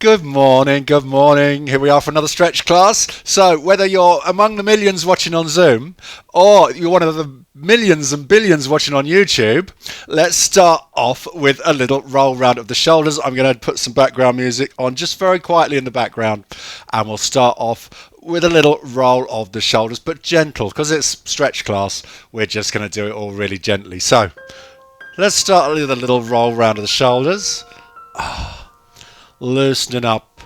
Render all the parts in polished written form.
Good morning, good morning. Here we are for another stretch class. So whether you're among the millions watching on Zoom or you're one of the millions and billions watching on YouTube, let's start off with a little roll round of the shoulders. I'm going to put some background music on just very quietly in the background, and we'll start off with a little roll of the shoulders, but gentle, because it's stretch class. We're just going to do it all really gently. So let's start with a little roll round of the shoulders. Loosening up.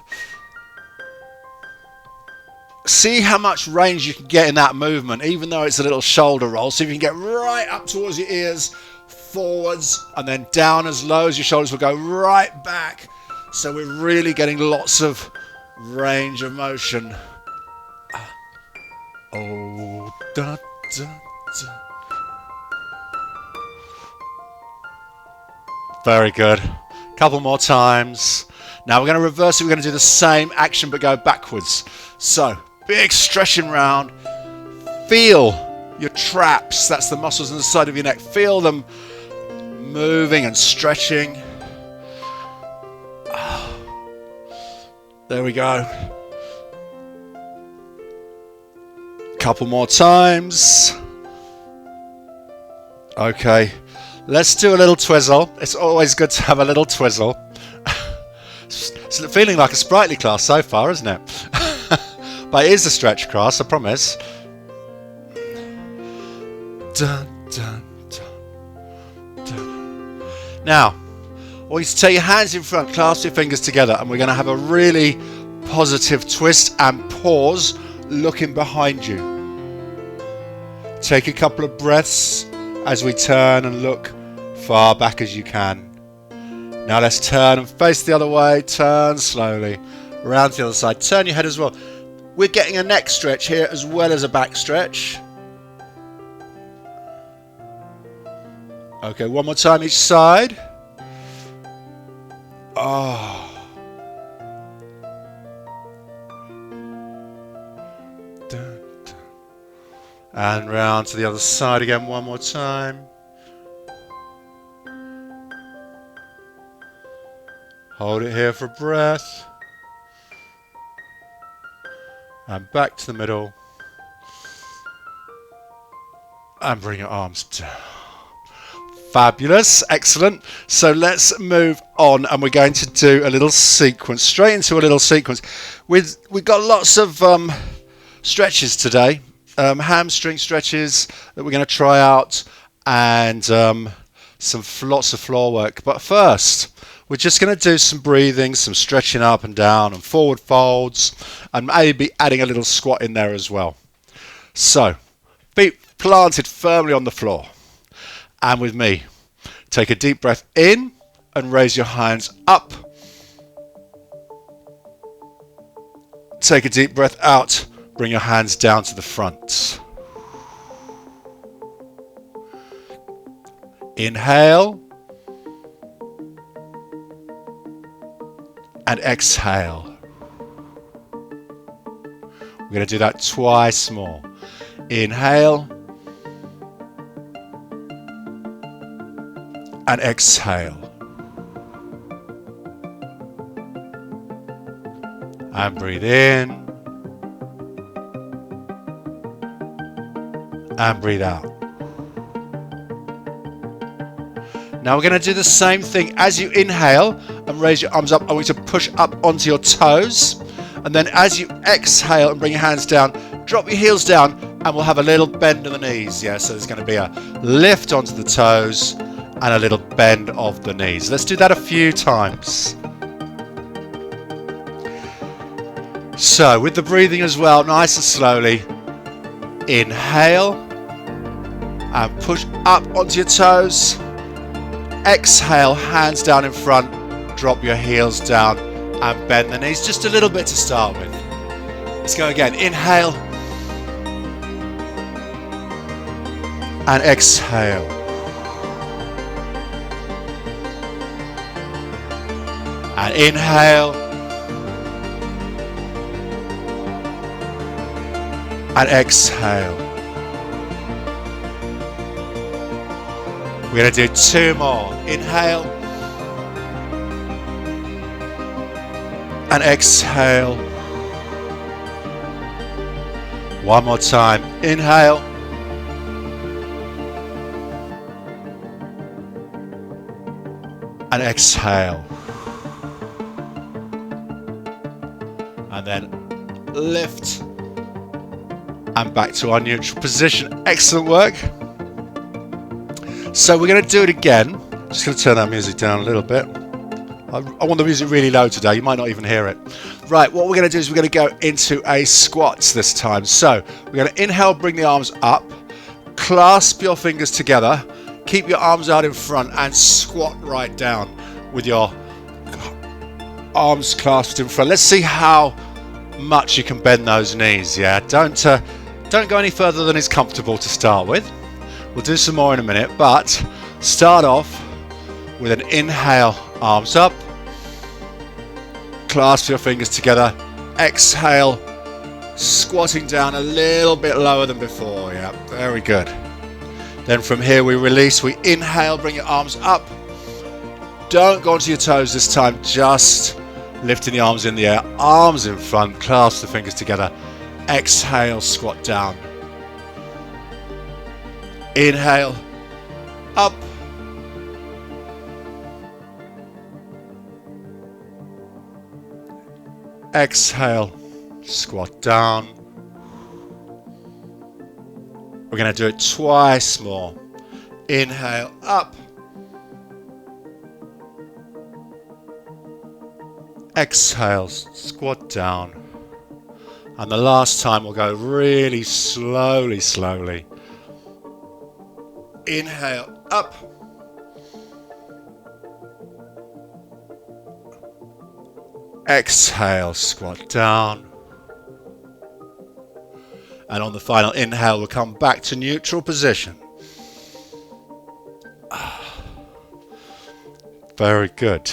See how much range you can get in that movement, even though it's a little shoulder roll. So if you can get right up towards your ears, forwards, and then down as low as your shoulders will go right back. So we're really getting lots of range of motion. Oh, da, da, da. Very good. Couple more times. Now we're going to reverse it. We're going to do the same action but go backwards. So, big stretching round. Feel your traps. That's the muscles on the side of your neck. Feel them moving and stretching. There we go. Couple more times. Okay, let's do a little twizzle. It's always good to have a little twizzle. It's feeling like a Spritely class so far, isn't it? But it is a stretch class, I promise. Dun, dun, dun, dun. Now, I want you to take your hands in front, clasp your fingers together, and we're going to have a really positive twist and pause looking behind you. Take a couple of breaths as we turn and look far back as you can. Now let's turn and face the other way. Turn slowly around to the other side. Turn your head as well. We're getting a neck stretch here as well as a back stretch. Okay, one more time each side. Oh. Dun, dun. And round to the other side again one more time. Hold it here for breath. And back to the middle. And bring your arms down. Fabulous. Excellent. So let's move on, and we're going to do a little sequence. Straight into a little sequence. We've got lots of stretches today. Hamstring stretches that we're going to try out, and lots of floor work. But first, we're just going to do some breathing, some stretching up and down and forward folds, and maybe adding a little squat in there as well. So, feet planted firmly on the floor. And with me, take a deep breath in and raise your hands up. Take a deep breath out, bring your hands down to the front. Inhale. And exhale. We're going to do that twice more. Inhale. And exhale. And breathe in. And breathe out. Now we're going to do the same thing. As you inhale and raise your arms up, I want you to push up onto your toes. And then as you exhale and bring your hands down, drop your heels down, and we'll have a little bend of the knees. Yeah, so there's going to be a lift onto the toes and a little bend of the knees. Let's do that a few times. So with the breathing as well, nice and slowly. Inhale and push up onto your toes. Exhale, hands down in front, drop your heels down and bend the knees just a little bit to start with. Let's go again. Inhale and exhale. And inhale and exhale. We're going to do two more. Inhale and exhale. One more time. Inhale. And exhale. And then lift. And back to our neutral position. Excellent work. So we're going to do it again. Just going to turn that music down a little bit. I want the music really low today. You might not even hear it. Right, what we're going to do is we're going to go into a squat this time. So we're going to inhale, bring the arms up, clasp your fingers together, keep your arms out in front and squat right down with your arms clasped in front. Let's see how much you can bend those knees. Yeah, don't go any further than is comfortable to start with. We'll do some more in a minute, but start off with an inhale, arms up, clasp your fingers together, exhale, squatting down a little bit lower than before. Yeah, very good. Then from here we release, we inhale, bring your arms up. Don't go onto your toes this time, just lifting the arms in the air, arms in front, clasp the fingers together, exhale, squat down. Inhale, up. Exhale, squat down. We're going to do it twice more. Inhale, up. Exhale, squat down. And the last time we'll go really slowly. Inhale, up. Exhale, squat down. And on the final inhale, we'll come back to neutral position. Very good.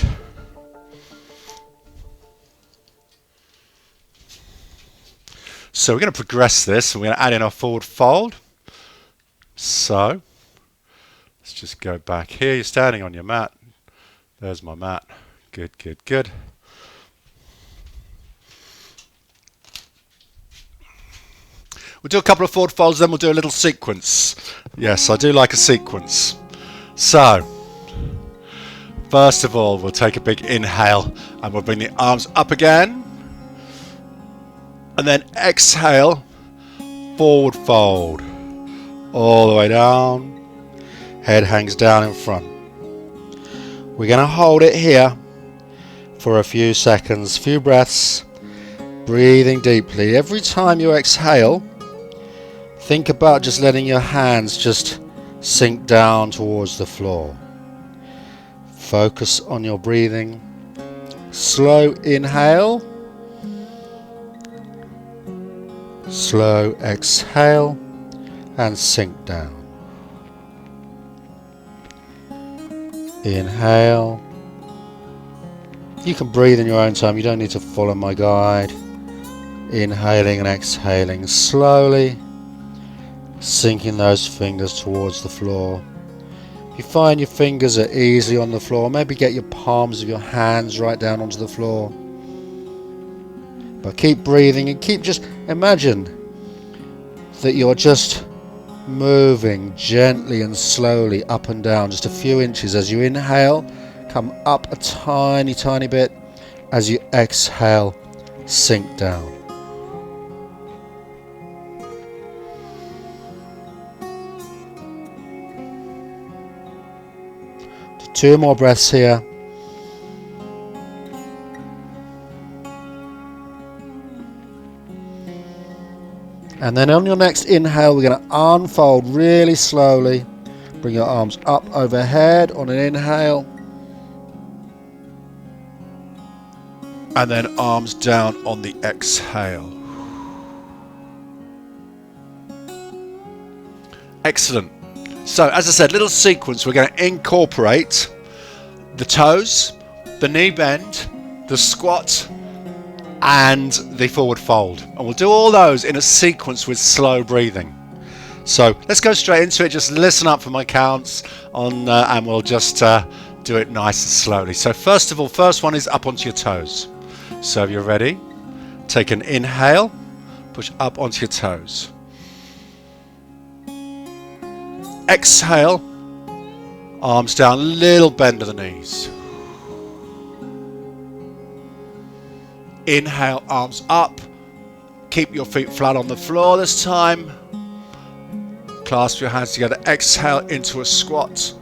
So we're going to progress this and we're going to add in our forward fold. So let's just go back here. You're standing on your mat. There's my mat. Good. We'll do a couple of forward folds, then we'll do a little sequence. Yes, I do like a sequence. So, first of all, we'll take a big inhale and we'll bring the arms up again. And then exhale, forward fold. All the way down. Head hangs down in front. We're going to hold it here for a few seconds, few breaths. Breathing deeply. Every time you exhale, think about just letting your hands just sink down towards the floor. Focus on your breathing. Slow inhale. Slow exhale and sink down. Inhale. You can breathe in your own time. You don't need to follow my guide. Inhaling and exhaling slowly. Sinking those fingers towards the floor. If you find your fingers are easily on the floor, maybe get your palms of your hands right down onto the floor. But keep breathing and just imagine that you're just moving gently and slowly up and down just a few inches. As you inhale, come up a tiny bit. As you exhale, sink down. Two more breaths here. And then on your next inhale, we're going to unfold really slowly. Bring your arms up overhead on an inhale. And then arms down on the exhale. Excellent. So, as I said, little sequence. We're going to incorporate the toes, the knee bend, the squat, and the forward fold. And we'll do all those in a sequence with slow breathing. So, let's go straight into it. Just listen up for my counts, and we'll just do it nice and slowly. So, first of all, first one is up onto your toes. So if you're ready, take an inhale, push up onto your toes. Exhale, arms down, little bend of the knees. Inhale, arms up. Keep your feet flat on the floor this time. Clasp your hands together. Exhale into a squat.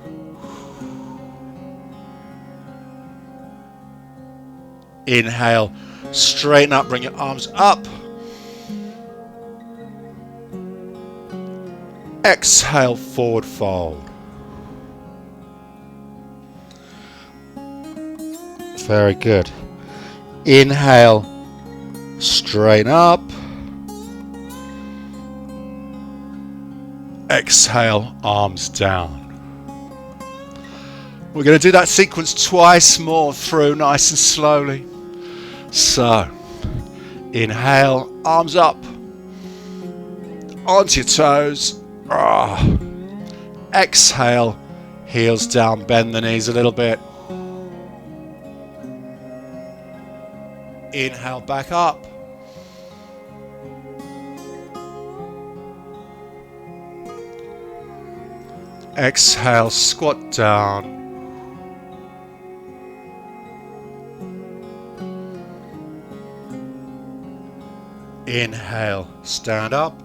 Inhale, straighten up, bring your arms up. Exhale, forward fold. Very good. Inhale, straighten up. Exhale, arms down. We're going to do that sequence twice more through, nice and slowly. So, inhale, arms up, onto your toes. Exhale, heels down, bend the knees a little bit. Inhale, back up. Exhale, squat down. Inhale, stand up.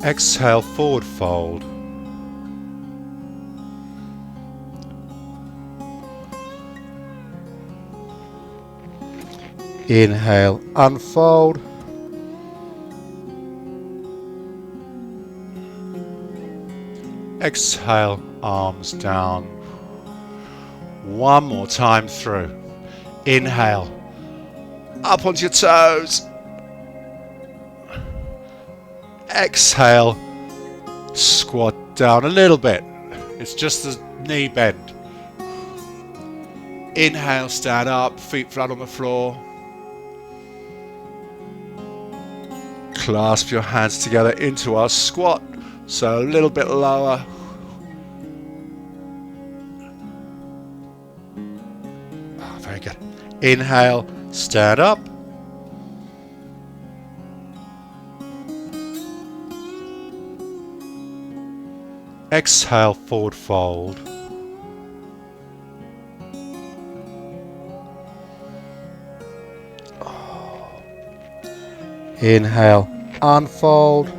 Exhale, forward fold. Inhale, unfold. Exhale, arms down. One more time through. Inhale, up onto your toes. Exhale, squat down a little bit. It's just the knee bend. Inhale, stand up, feet flat on the floor. Clasp your hands together into our squat, so a little bit lower. Very good. Inhale, stand up. Exhale, forward fold. Inhale, unfold.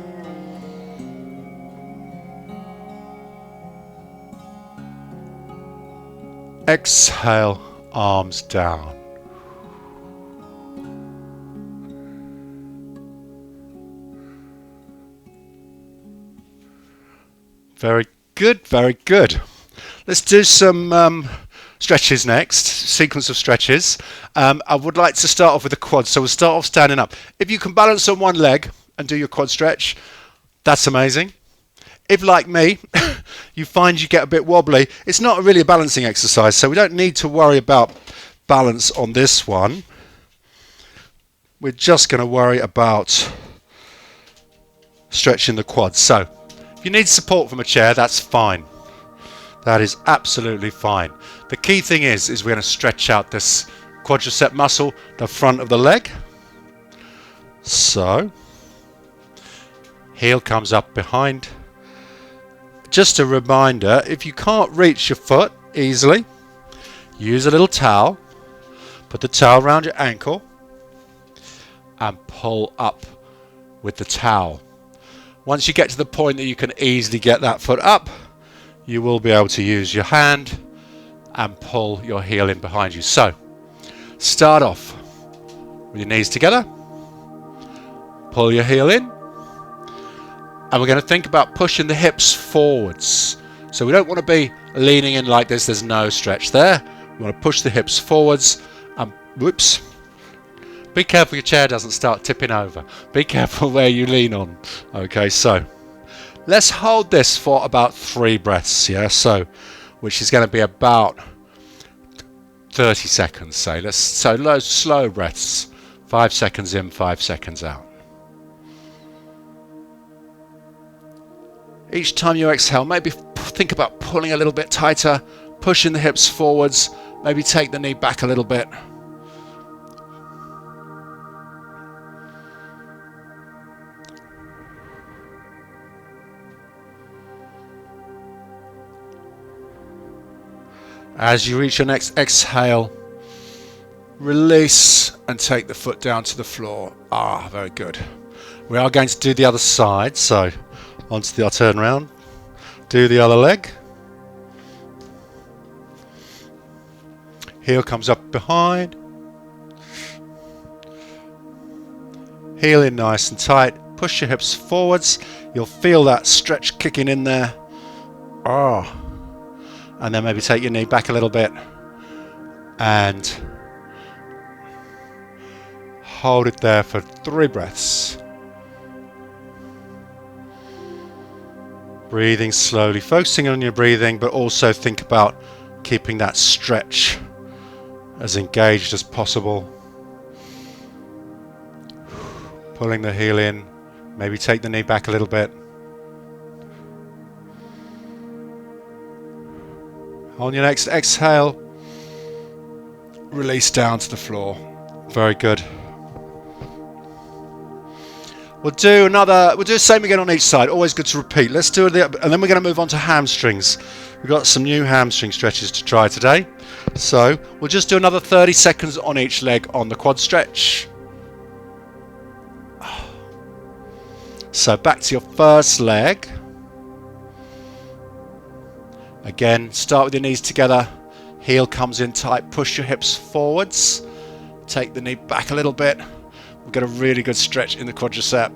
Exhale, arms down. Very good, very good. Let's do some stretches next, sequence of stretches. I would like to start off with the quads, so we'll start off standing up. If you can balance on one leg and do your quad stretch, that's amazing. If, like me, you find you get a bit wobbly, it's not really a balancing exercise, so we don't need to worry about balance on this one. We're just going to worry about stretching the quads. So, if you need support from a chair, that's fine. That is absolutely fine. The key thing is we're going to stretch out this quadricep muscle, the front of the leg. So, heel comes up behind. Just a reminder, if you can't reach your foot easily, use a little towel. Put the towel around your ankle and pull up with the towel. Once you get to the point that you can easily get that foot up, you will be able to use your hand and pull your heel in behind you. So, start off with your knees together, pull your heel in, and we're going to think about pushing the hips forwards. So we don't want to be leaning in like this, there's no stretch there. We want to push the hips forwards and whoops. Be careful your chair doesn't start tipping over. Be careful where you lean on. Okay, so let's hold this for about 3 breaths, yeah? So, which is going to be about 30 seconds, say. So slow breaths. 5 seconds in, 5 seconds out. Each time you exhale, maybe think about pulling a little bit tighter, pushing the hips forwards, maybe take the knee back a little bit. As you reach your next exhale, release and take the foot down to the floor. Very good. We are going to do the other side, so I'll turn around, do the other leg. Heel comes up behind. Heel in nice and tight. Push your hips forwards. You'll feel that stretch kicking in there. And then maybe take your knee back a little bit and hold it there for 3 breaths. Breathing slowly, focusing on your breathing, but also think about keeping that stretch as engaged as possible. Pulling the heel in, maybe take the knee back a little bit. On your next exhale, release down to the floor. Very good. We'll do the same again on each side. Always good to repeat. Let's do it, and then we're going to move on to hamstrings. We've got some new hamstring stretches to try today. So we'll just do another 30 seconds on each leg on the quad stretch. So back to your first leg. Again, start with your knees together, heel comes in tight, push your hips forwards, take the knee back a little bit. We'll get a really good stretch in the quadricep.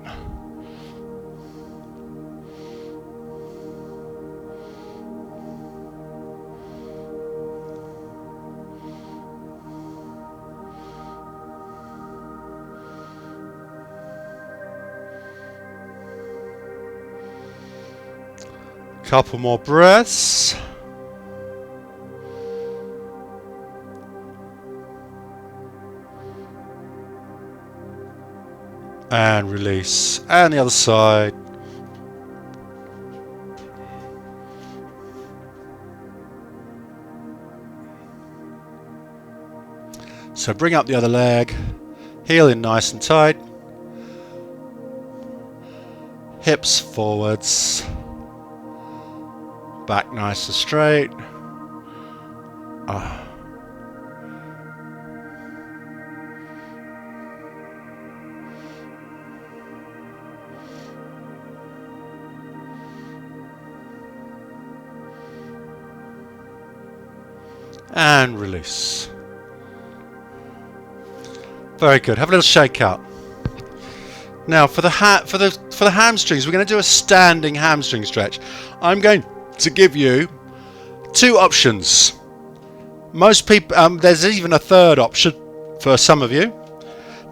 Couple more breaths. And release. And the other side. So bring up the other leg. Heel in nice and tight. Hips forwards. Back nice and straight. And release. Very good. Have a little shake out. Now for the hamstrings, we're going to do a standing hamstring stretch. I'm going to give you 2 options. Most people, there's even a third option for some of you.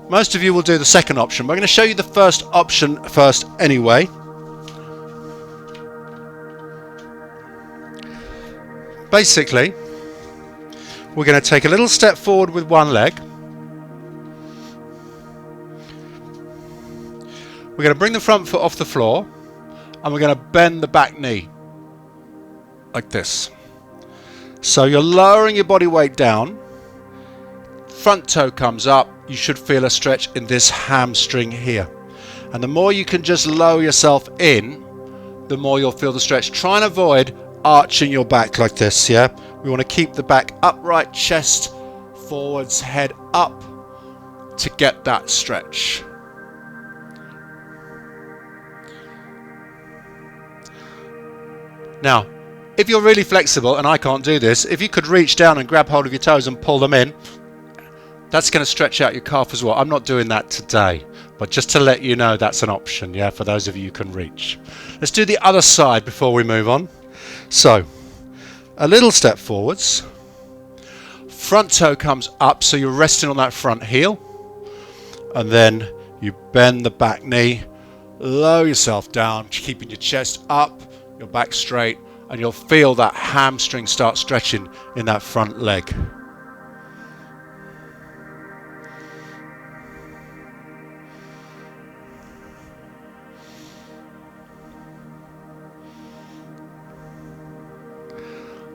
Most of you will do the second option. We're going to show you the first option first anyway. Basically, we're going to take a little step forward with one leg. We're going to bring the front foot off the floor and we're going to bend the back knee like this. So you're lowering your body weight down, front toe comes up, you should feel a stretch in this hamstring here. And the more you can just lower yourself in, the more you'll feel the stretch. Try and avoid arching your back like this, yeah? We want to keep the back upright, chest forwards, head up to get that stretch. Now, if you're really flexible, and I can't do this, if you could reach down and grab hold of your toes and pull them in, that's going to stretch out your calf as well. I'm not doing that today, but just to let you know that's an option, yeah, for those of you who can reach. Let's do the other side before we move on. So, a little step forwards. Front toe comes up, so you're resting on that front heel. And then you bend the back knee, lower yourself down, keeping your chest up, your back straight, and you'll feel that hamstring start stretching in that front leg.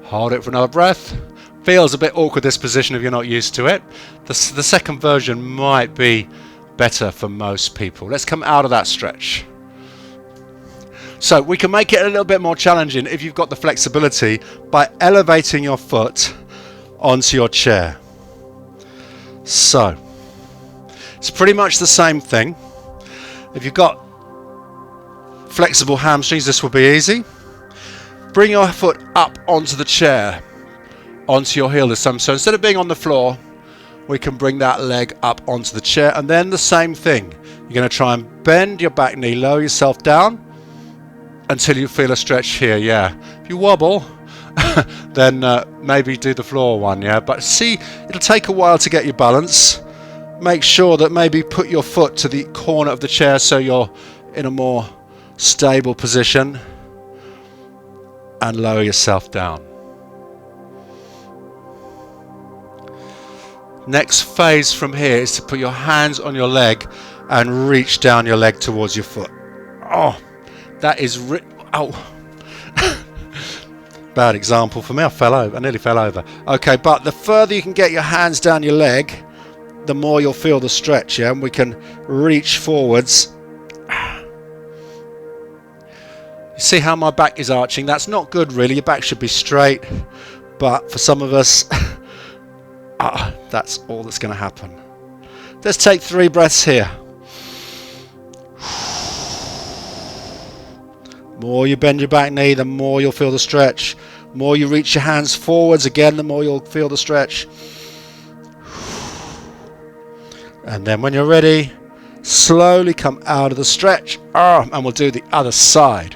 Hold it for another breath. Feels a bit awkward, this position, if you're not used to it. The second version might be better for most people. Let's come out of that stretch. So we can make it a little bit more challenging if you've got the flexibility by elevating your foot onto your chair. So it's pretty much the same thing. If you've got flexible hamstrings, this will be easy. Bring your foot up onto the chair, onto your heel this time. So instead of being on the floor, we can bring that leg up onto the chair, and then the same thing. You're going to try and bend your back knee, lower yourself down until you feel a stretch here. Yeah, if you wobble, then maybe do the floor one. Yeah, but see, it'll take a while to get your balance. Make sure that maybe put your foot to the corner of the chair so you're in a more stable position, and lower yourself down. Next phase from here is to put your hands on your leg and reach down your leg towards your foot. Oh, that is bad example for me. I nearly fell over. Okay, but the further you can get your hands down your leg, the more you'll feel the stretch, yeah? And we can reach forwards. You see how my back is arching? That's not good, really. Your back should be straight, but for some of us, that's all that's going to happen. Let's take 3 breaths here. The more you bend your back knee, the more you'll feel the stretch. The more you reach your hands forwards, again, the more you'll feel the stretch. And then when you're ready, slowly come out of the stretch, and we'll do the other side.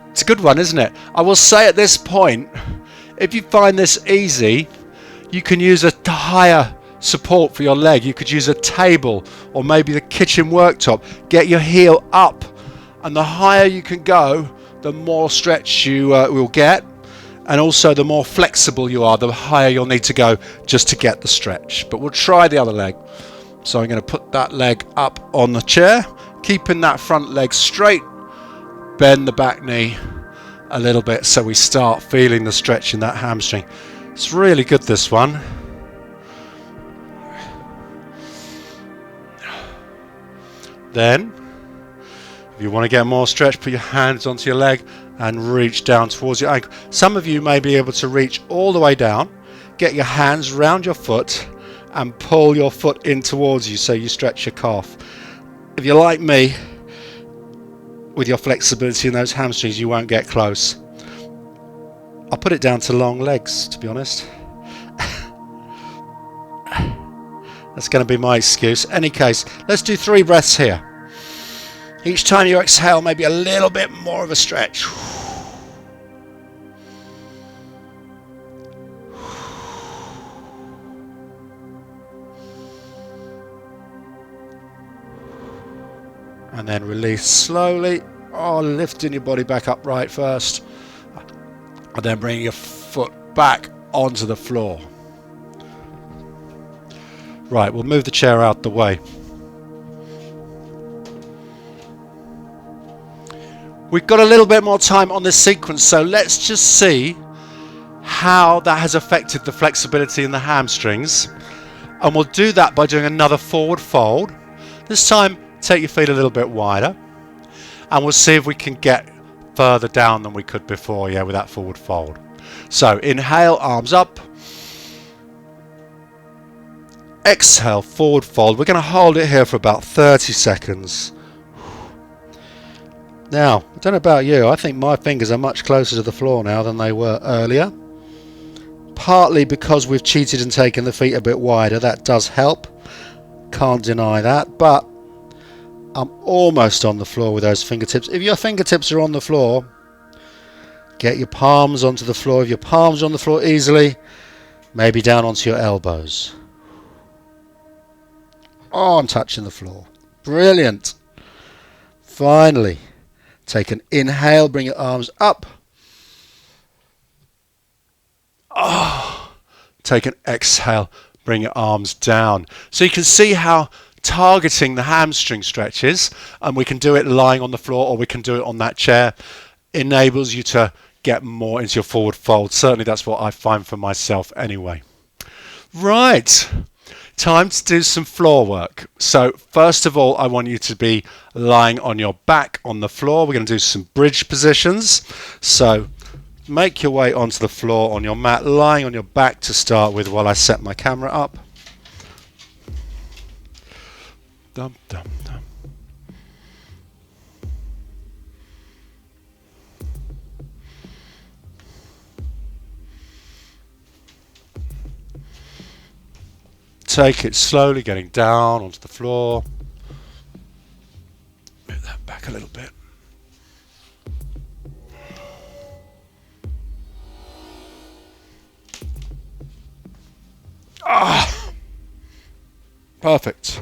It's a good one, isn't it? I will say at this point, if you find this easy, you can use a higher support for your leg. You could use a table or maybe the kitchen worktop. Get your heel up, and the higher you can go, the more stretch you will get, and also the more flexible you are, the higher you'll need to go just to get the stretch. But we'll try the other leg. So I'm going to put that leg up on the chair, keeping that front leg straight. Bend the back knee a little bit so we start feeling the stretch in that hamstring. It's really good, this one. Then, if you want to get more stretch, put your hands onto your leg and reach down towards your ankle. Some of you may be able to reach all the way down. Get your hands round your foot and pull your foot in towards you so you stretch your calf. If you're like me, with your flexibility in those hamstrings, you won't get close. I'll put it down to long legs, to be honest. That's going to be my excuse. Any case, let's do 3 breaths here. Each time you exhale, maybe a little bit more of a stretch. And then release slowly. Lifting your body back upright first. And then bring your foot back onto the floor. Right, we'll move the chair out the way. We've got a little bit more time on this sequence, so let's just see how that has affected the flexibility in the hamstrings. And we'll do that by doing another forward fold. This time, take your feet a little bit wider, and we'll see if we can get further down than we could before, with that forward fold. So inhale, arms up. Exhale, forward fold. We're going to hold it here for about 30 seconds. Now, I don't know about you, I think my fingers are much closer to the floor now than they were earlier. Partly because we've cheated and taken the feet a bit wider. That does help. Can't deny that, but I'm almost on the floor with those fingertips. If your fingertips are on the floor, get your palms onto the floor. If your palms are on the floor easily, maybe down onto your elbows. I'm touching the floor. Brilliant. Finally, take an inhale, bring your arms up. Take an exhale, bring your arms down. So you can see how targeting the hamstring stretches, and we can do it lying on the floor or we can do it on that chair, enables you to get more into your forward fold. Certainly that's what I find for myself anyway. Right, time to do some floor work. So first of all, I want you to be lying on your back on the floor. We're going to do some bridge positions. So make your way onto the floor on your mat, lying on your back to start with while I set my camera up. Dum, dum, dum. Take it slowly, getting down onto the floor. Move that back a little bit. Ah, perfect.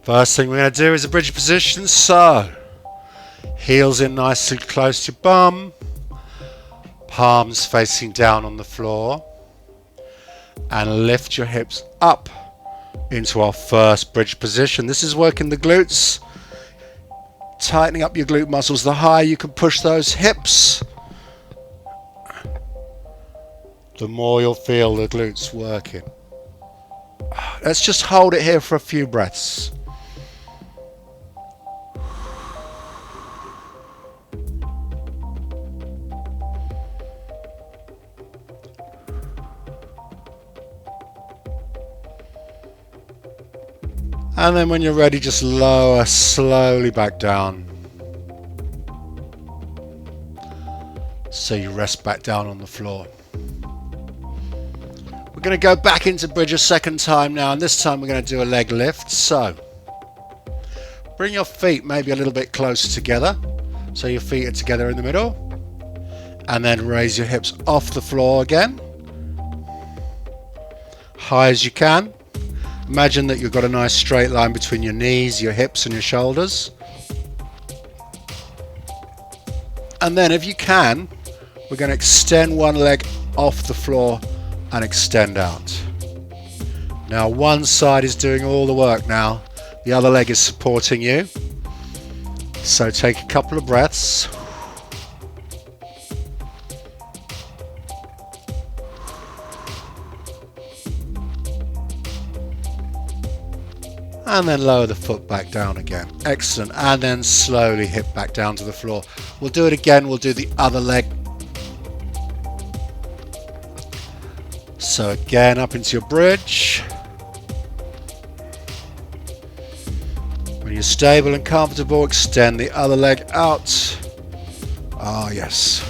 First thing we're going to do is a bridge position. So, heels in nice and close to your bum, palms facing down on the floor, and lift your hips up into our first bridge position. This is working the glutes, tightening up your glute muscles. The higher you can push those hips, the more you'll feel the glutes working. Let's just hold it here for a few breaths. And then when you're ready, just lower slowly back down. So you rest back down on the floor. We're going to go back into bridge a second time now, and this time we're going to do a leg lift. So bring your feet maybe a little bit closer together, so your feet are together in the middle, and then raise your hips off the floor again, high as you can. Imagine that you've got a nice straight line between your knees, your hips and your shoulders. And then if you can, we're going to extend one leg off the floor and extend out. Now one side is doing all the work now. The other leg is supporting you. So take a couple of breaths. And then lower the foot back down again. Excellent. And then slowly hip back down to the floor. We'll do it again. We'll do the other leg. So again, up into your bridge. When you're stable and comfortable, extend the other leg out. Ah, yes.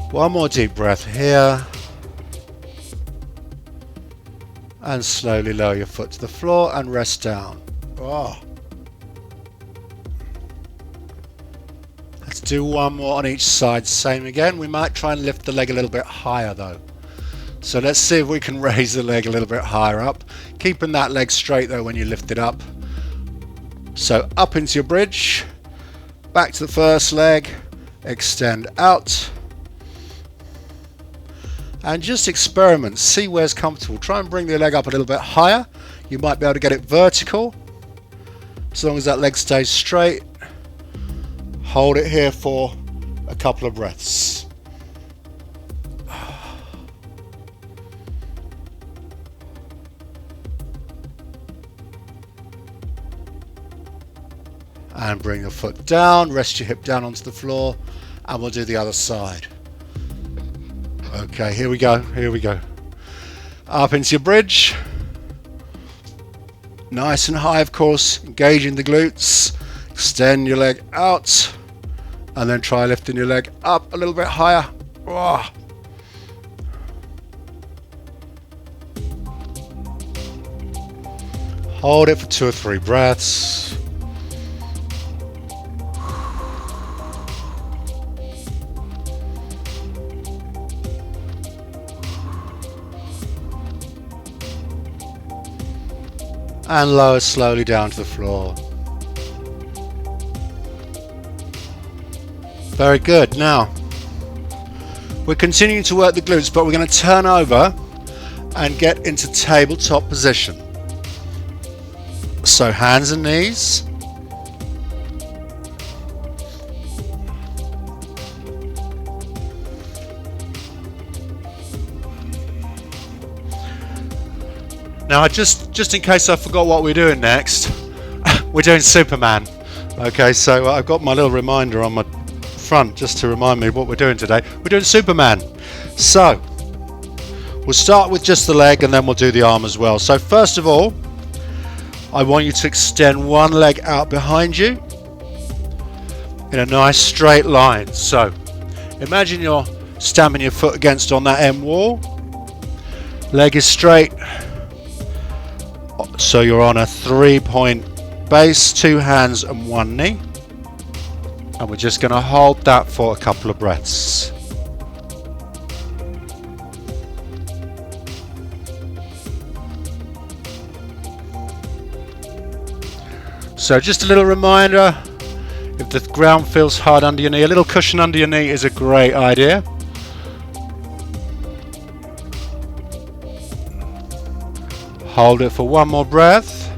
One more deep breath here. And slowly lower your foot to the floor and rest down. Oh. Let's do one more on each side. Same again. We might try and lift the leg a little bit higher though. So let's see if we can raise the leg a little bit higher up. Keeping that leg straight though when you lift it up. So up into your bridge. Back to the first leg. Extend out. And just experiment, see where's comfortable. Try and bring the leg up a little bit higher. You might be able to get it vertical. As long as that leg stays straight. Hold it here for a couple of breaths. And bring your foot down, rest your hip down onto the floor, and we'll do the other side. Okay, here we go, here we go. Up into your bridge. Nice and high, of course, engaging the glutes. Extend your leg out, and then try lifting your leg up a little bit higher. Oh. Hold it for 2 or 3 breaths. and lower slowly down to the floor. Very good. Now we're continuing to work the glutes, but we're going to turn over and get into tabletop position. So hands and knees. Now, just in case I forgot what we're doing next, we're doing Superman. Okay, so I've got my little reminder on my front just to remind me what we're doing today. We're doing Superman. So we'll start with just the leg and then we'll do the arm as well. So first of all, I want you to extend one leg out behind you in a nice straight line. So imagine you're stamping your foot against on that end wall. Leg is straight. So you're on a 3-point base, 2 hands and 1 knee. And we're just going to hold that for a couple of breaths. So just a little reminder, if the ground feels hard under your knee, a little cushion under your knee is a great idea. Hold it for one more breath.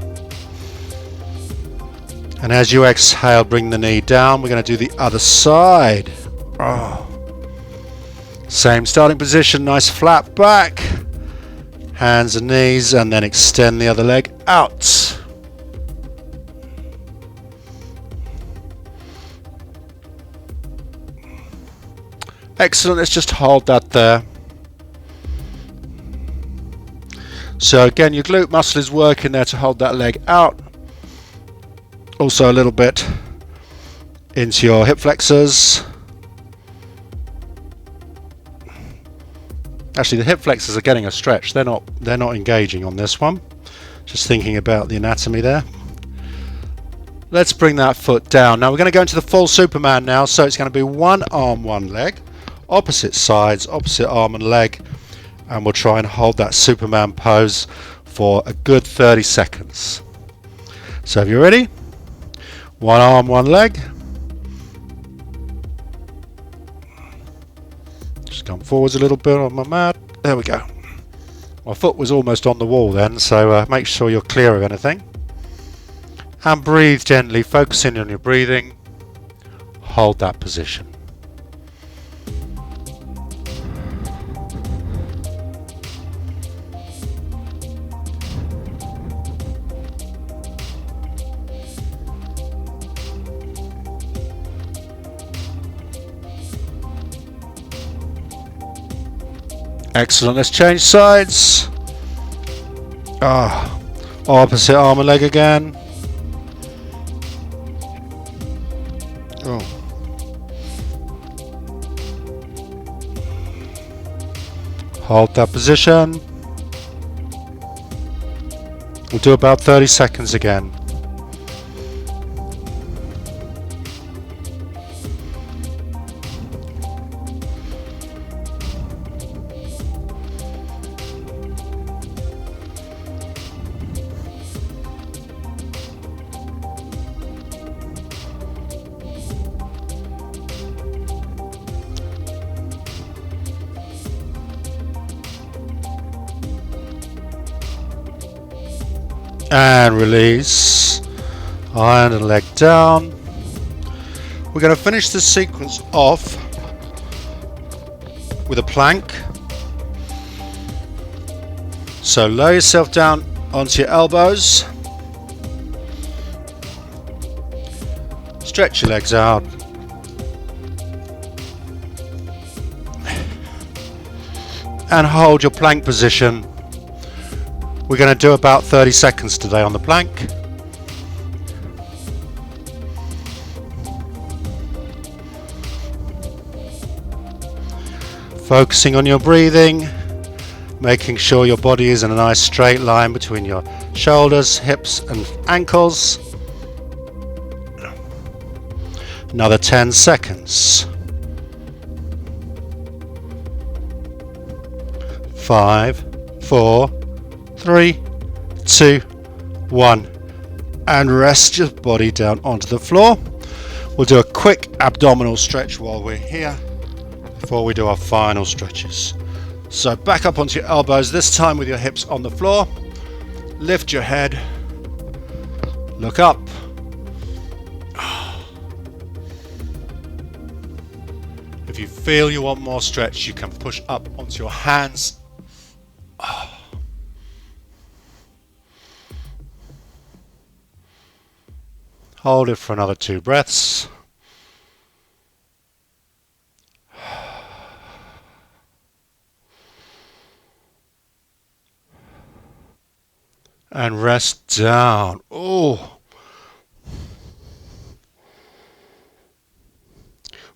And as you exhale, bring the knee down. We're going to do the other side. Oh. Same starting position, nice flat back. Hands and knees, and then extend the other leg out. Excellent, let's just hold that there. So again, your glute muscle is working there to hold that leg out. Also a little bit into your hip flexors. Actually, the hip flexors are getting a stretch. They're not engaging on this one. Just thinking about the anatomy there. Let's bring that foot down. Now we're going to go into the full Superman now. So it's going to be one arm, one leg, opposite sides, opposite arm and leg. And we'll try and hold that Superman pose for a good 30 seconds. So if you're ready, one arm, one leg. Just come forwards a little bit on my mat. There we go. My foot was almost on the wall then, so make sure you're clear of anything. And breathe gently, focusing on your breathing. Hold that position. Excellent, let's change sides. Opposite arm and leg again. Hold that position. We'll do about 30 seconds again. And release. Hand and leg down. We're going to finish this sequence off with a plank. So lower yourself down onto your elbows. Stretch your legs out. And hold your plank position. We're going to do about 30 seconds today on the plank. Focusing on your breathing, making sure your body is in a nice straight line between your shoulders, hips and ankles. Another 10 seconds. 5, 4, 3, 2, 1, and rest your body down onto the floor. We'll do a quick abdominal stretch while we're here before we do our final stretches. So back up onto your elbows, this time with your hips on the floor. Lift your head, look up. If you feel you want more stretch, you can push up onto your hands. Hold it for another 2 breaths. And rest down. Oh.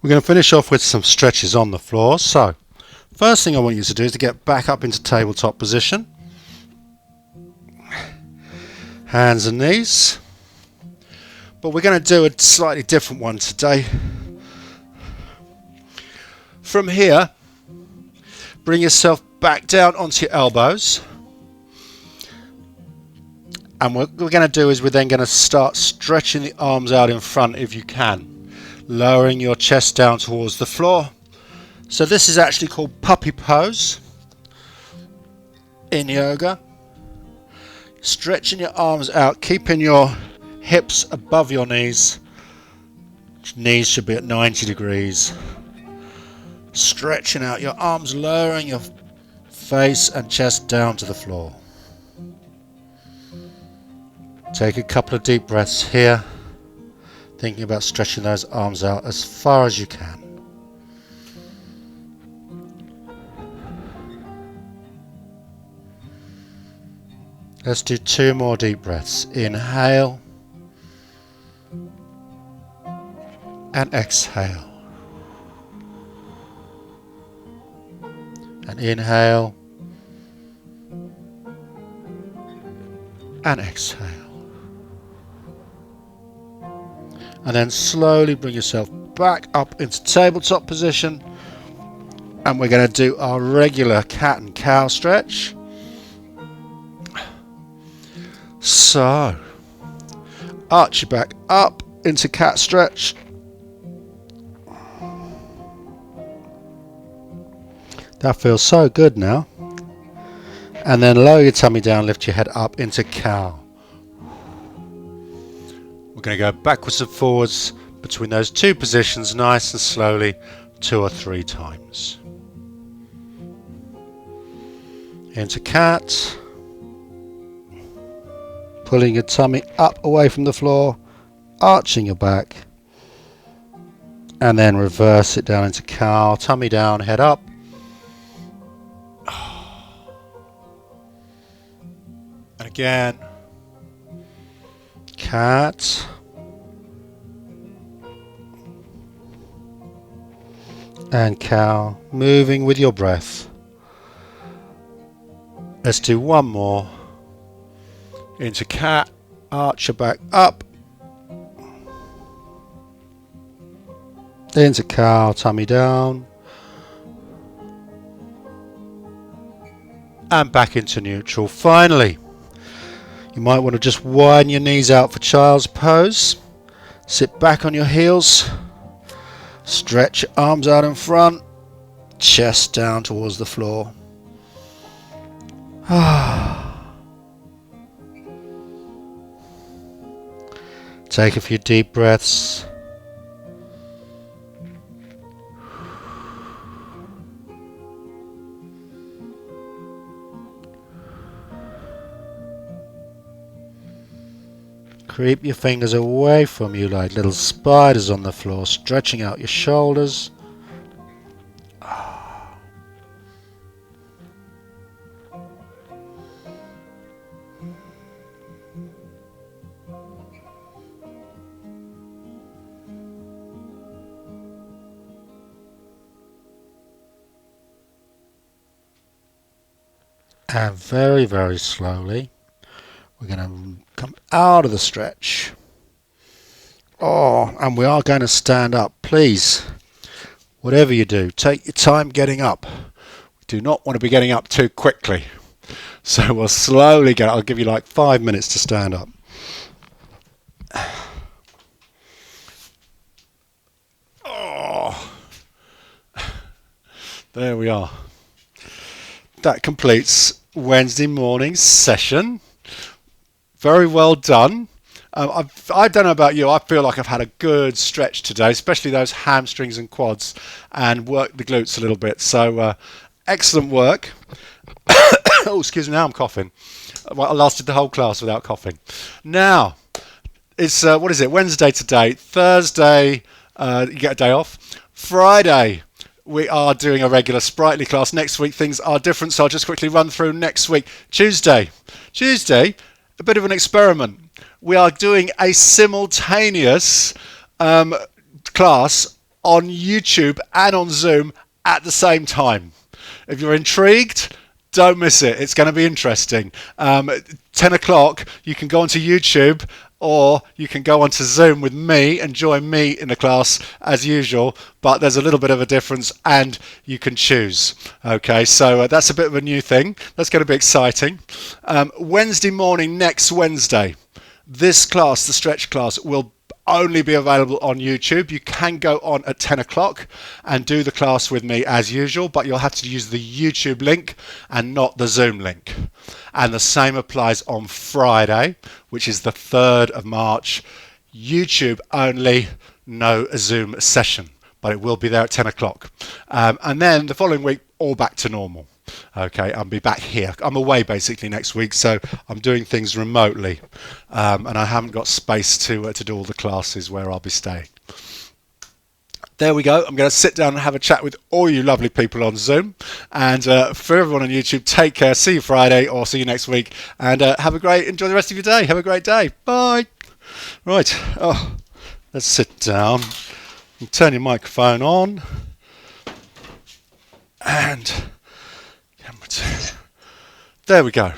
We're going to finish off with some stretches on the floor. So, first thing I want you to do is to get back up into tabletop position. Hands and knees. But we're going to do a slightly different one today. From here, bring yourself back down onto your elbows. And what we're going to do is we're then going to start stretching the arms out in front if you can, lowering your chest down towards the floor. So this is actually called puppy pose in yoga. Stretching your arms out, keeping your hips above your knees. Knees should be at 90 degrees. Stretching out your arms, lowering your face and chest down to the floor. Take a couple of deep breaths here, thinking about stretching those arms out as far as you can. Let's do 2 more deep breaths. Inhale and exhale. And inhale and exhale. And then slowly bring yourself back up into tabletop position. And we're going to do our regular cat and cow stretch. So, arch your back up into cat stretch. That feels so good now. And then lower your tummy down, lift your head up into cow. We're going to go backwards and forwards between those 2 positions, nice and slowly, 2 or 3 times. Into cat. Pulling your tummy up away from the floor, arching your back. And then reverse it down into cow, tummy down, head up. And again, cat. And cow, moving with your breath. Let's do 1 more. Into cat, arch your back up. Into cow, tummy down. And back into neutral. Finally, you might want to just widen your knees out for child's pose. Sit back on your heels. Stretch your arms out in front. Chest down towards the floor. Take a few deep breaths. Creep your fingers away from you like little spiders on the floor, stretching out your shoulders. And very, very slowly, we're going to come out of the stretch. Oh, and we are going to stand up. Please, whatever you do, take your time getting up. We do not want to be getting up too quickly. So we'll slowly get. I'll give you like 5 minutes to stand up. Oh, there we are. That completes Wednesday morning's session. Very well done. I don't know about you, I feel like I've had a good stretch today, especially those hamstrings and quads, and worked the glutes a little bit. So excellent work. Oh, excuse me, now I'm coughing. Well, I lasted the whole class without coughing. Now, it's, what is it, Wednesday today. Thursday, you get a day off. Friday, we are doing a regular Spritely class. Next week, things are different, so I'll just quickly run through next week. Tuesday, a bit of an experiment. We are doing a simultaneous class on YouTube and on Zoom at the same time. If you're intrigued, don't miss it. It's going to be interesting. 10 o'clock, you can go onto YouTube or you can go onto Zoom with me and join me in the class as usual, but there's a little bit of a difference and you can choose. Okay, so that's a bit of a new thing. That's going to be exciting. Wednesday morning, next Wednesday, this class, the stretch class, will only be available on YouTube. You can go on at 10 o'clock and do the class with me as usual, but you'll have to use the YouTube link and not the Zoom link. And the same applies on Friday, which is the 3rd of March. YouTube only, no Zoom session, but it will be there at 10 o'clock. And then the following week, all back to normal. Okay, I'll be back here. I'm away basically next week, so I'm doing things remotely, and I haven't got space to do all the classes where I'll be staying. There we go. I'm going to sit down and have a chat with all you lovely people on Zoom. And for everyone on YouTube, take care. See you Friday or see you next week. And enjoy the rest of your day. Have a great day. Bye. Right. Oh, let's sit down and turn your microphone on. And there we go.